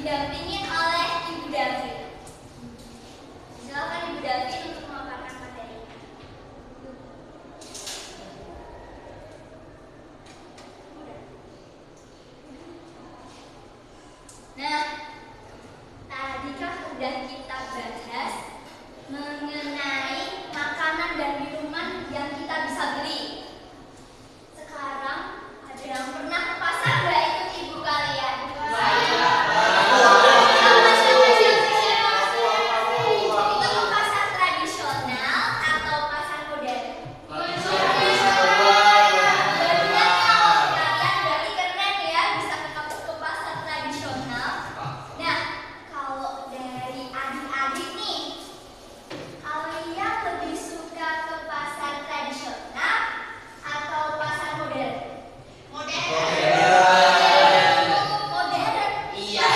didampingin oleh Ibu Davi. Silakan Ibu Davi untuk memaparkan materi. Nah, tadi kan udah kita bahas mengenai makanan dan minuman yang kita bisa beli. Sekarang ada yang pernah ke pasar nggak ikut ibu kalian? Itu ke pasar tradisional atau pasar modern? Benar kalau kalian berarti keren ya bisa ke pasar tradisional. Nah, kalau dari adik-adik nih, kalian lebih suka ke pasar tradisional atau pasar modern? Modern. Iya.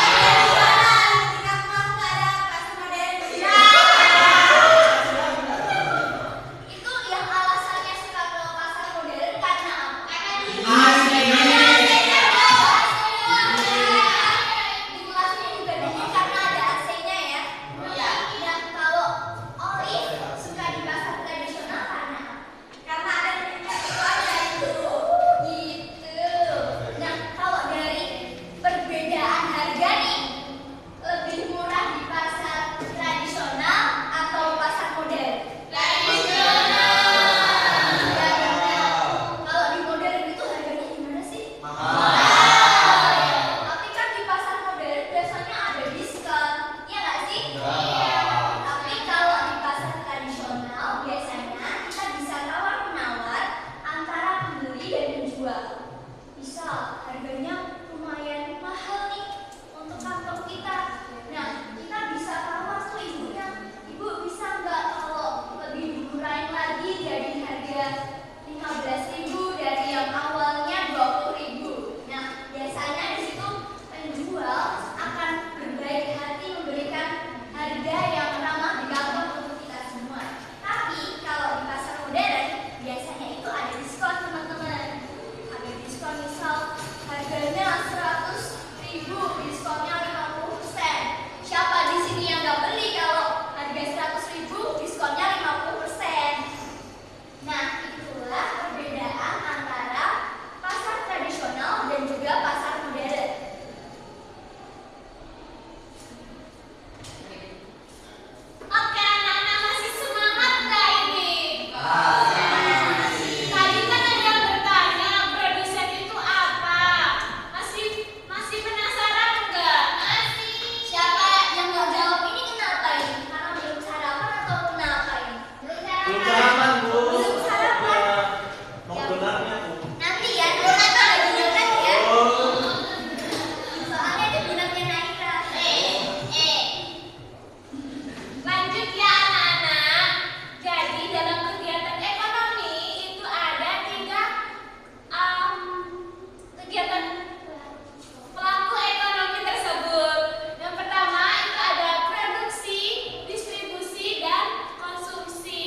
Tidak mau nggak ada pasar modern? Iya. Itu yang alasannya suka ke pasar modern karena apa? Karena di kelasnya juga dingin karena ada AC-nya ya. Nah, kalau Olive suka di pasar tradisional karena apa? Karena ada itu. Gitu. Nah, kalau dari perbedaan harga nih, lebih murah di pasar tradisional atau pasar modern? Tradisional. Kalau di modern itu harganya gimana sih? Tapi kan di pasar modern biasanya ada diskon, iya nggak sih? Tapi kalau di pasar tradisional biasanya kita bisa tawar-menawar antara pembeli dan penjual. Bisa harganya lumayan mahal nih untuk kantong kita. Nah, kita bisa tawar tuh ibunya. Ibu bisa nggak kalau lebih dimurahin lagi jadi harga 15.000 dari yang awalnya 20.000. Nah, biasanya di situ penjual akan berbaik hati memberikan harga yang ramah di kantong untuk kita semua. Tapi kalau di pasar modern biasanya itu ada diskon teman-teman. Ada diskon misal harganya 100.000, diskonnya 50%. Siapa di sini yang nggak beli kalau harga 100.000 diskonnya 50%? Nah, itulah perbedaan antara pasar tradisional dan juga pasar modern. Oke, anak-anak masih semangat nggak ini? Tadi kan ada yang bertanya produsen itu apa? Masih penasaran nggak? Masih. Siapa yang nggak jawab ini kenapa ini? Karena belum sarapan atau kenapa ini? Belum sarapan. Belum sarapan. Nanti ya, donat lagi donat ya. Soalnya ada donatnya Naira. Lanjut ya anak-anak. Jadi dalam kegiatan ekonomi itu ada 3 kegiatan pelaku ekonomi tersebut. Yang pertama itu ada produksi, distribusi, dan konsumsi.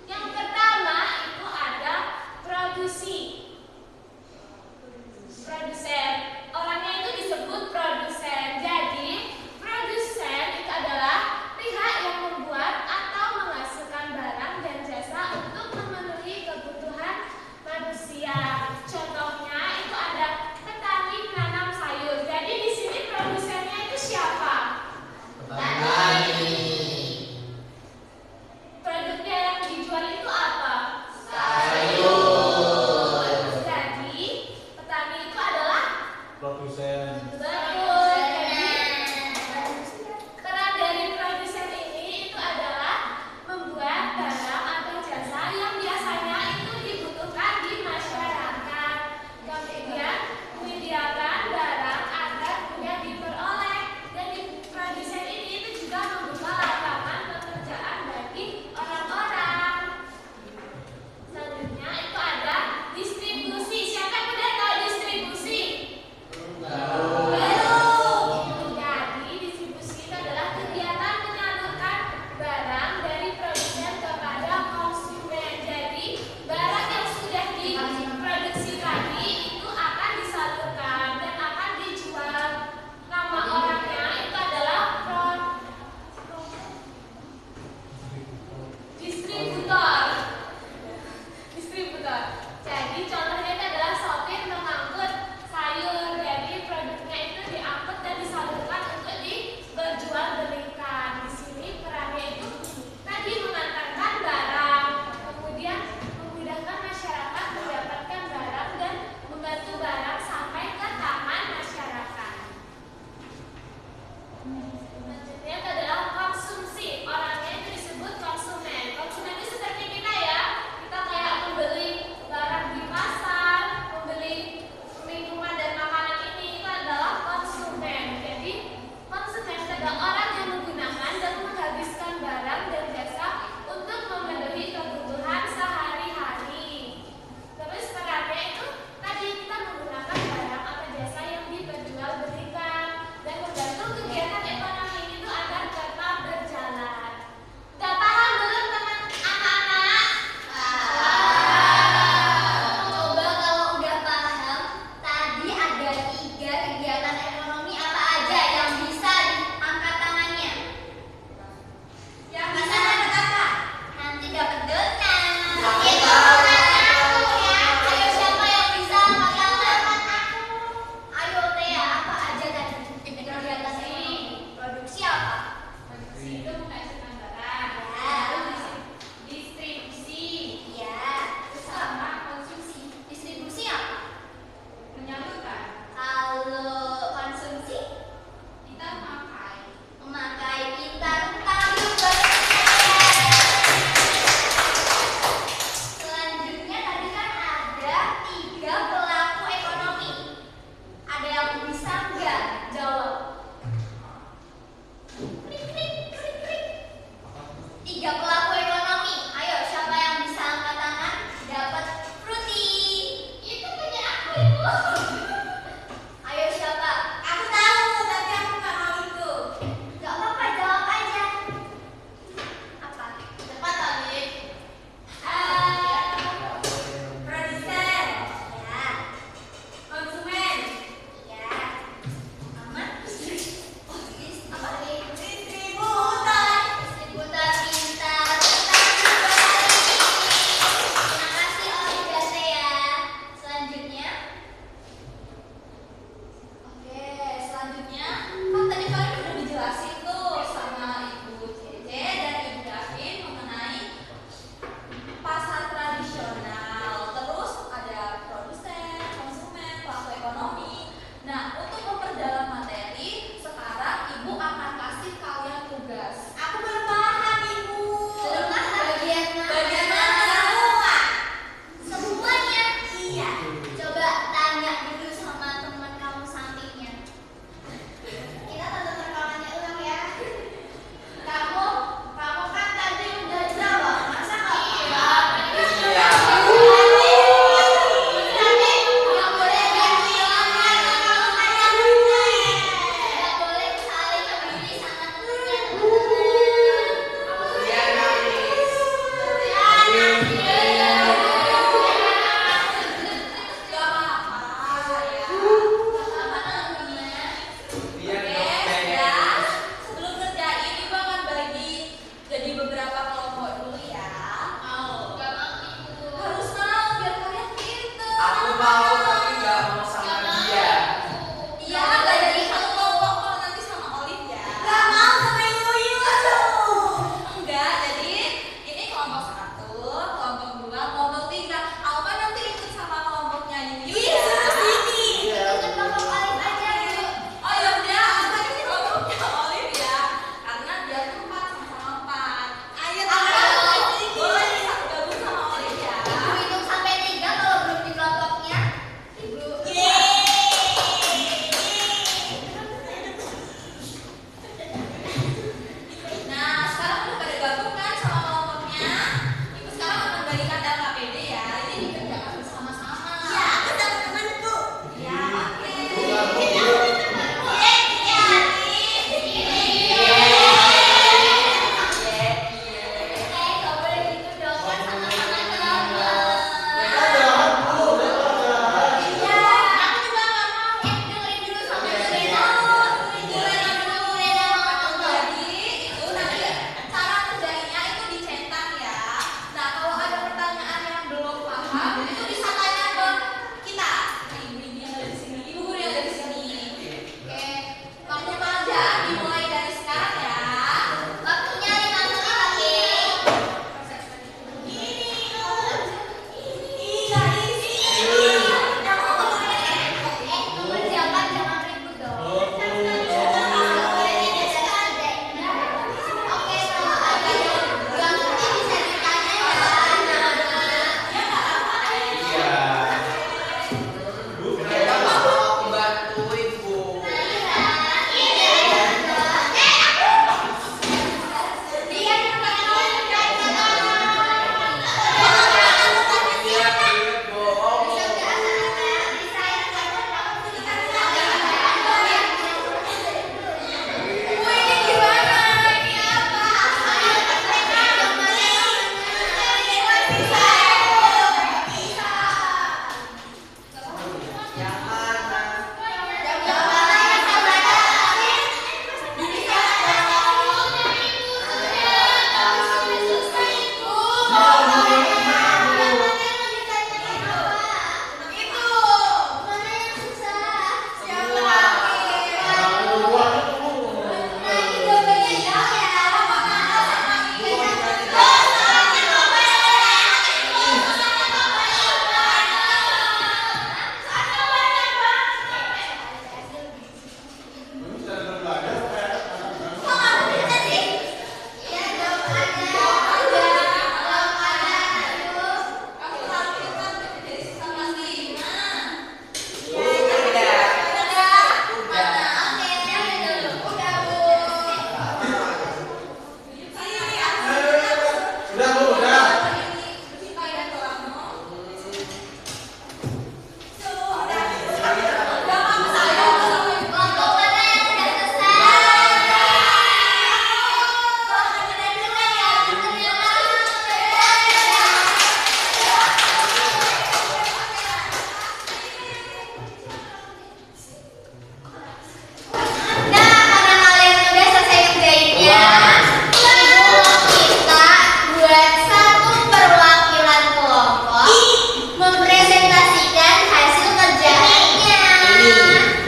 Yang pertama itu ada produksi. Produsen. Orangnya itu disebut produsen. Jadi, produsen itu adalah pihak yang membuat atau menghasilkan barang dan jasa untuk memenuhi kebutuhan manusia. Contohnya itu ada petani menanam sayur. Jadi di sini produsennya itu siapa? Petani. Produknya yang dijual itu apa? Sayur. Jadi petani itu adalah Produsen. betul. Peran dari produsen ini itu adalah membuat barang atau jasa yang biasanya itu dibutuhkan di masyarakat. Kemudian menyediakan barang agar mudah diperoleh. Dan di produsen ini itu juga membuka lapangan pekerjaan bagi orang-orang. Selanjutnya itu ada distribusi. Siapa yang udah tahu distribusi? Betul.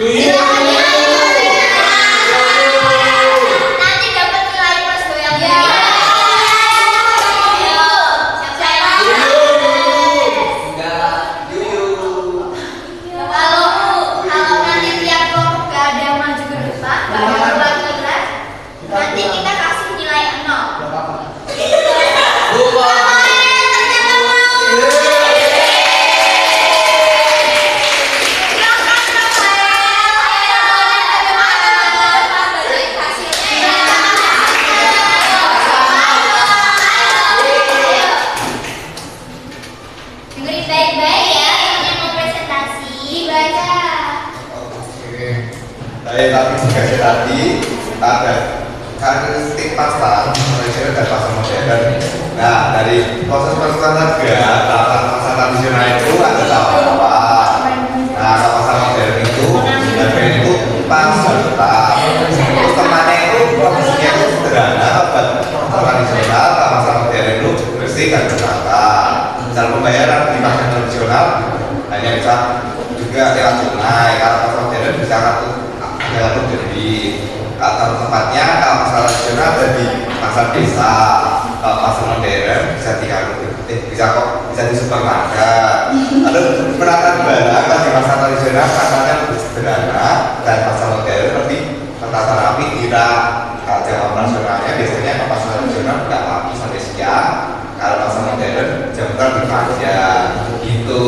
Nanti dapat nilai plus goyang. Ya. Kalau nanti tiap kelompok gak ada yang maju ke depan, gak ada perwakilan, nanti kita kasih nilai 0. Dengerin baik-baik ya, yang mau presentasi baca. Oke. Tapi sebagai tadi ada karakteristik pasar tradisional dan pasar modern. Nah, dari proses harga pasar tradisional itu ada apa? Nah, kalau pasar modern itu harga itu pasar tetap. Terus temannya itu prosesnya itu sederhana, pasar tradisional, pasar modern itu bersih dan bertata. Cara pembayaran di pasar tradisional hanya bisa juga lewat tunai, kalau pasar modern bisa kartu debit. Atau tempatnya kalau pasar tradisional ada di pasar desa, kalau pasar modern bisa bisa di supermarket. Lalu penataan barang kalau di pasar tradisional pasarnya lebih sederhana dan pasar modern lebih tertata rapi kira. Kalau jam operasionalnya biasanya kalau pasar tradisional buka pagi sampai siang, kalau pasar modern jam lebih panjang gitu.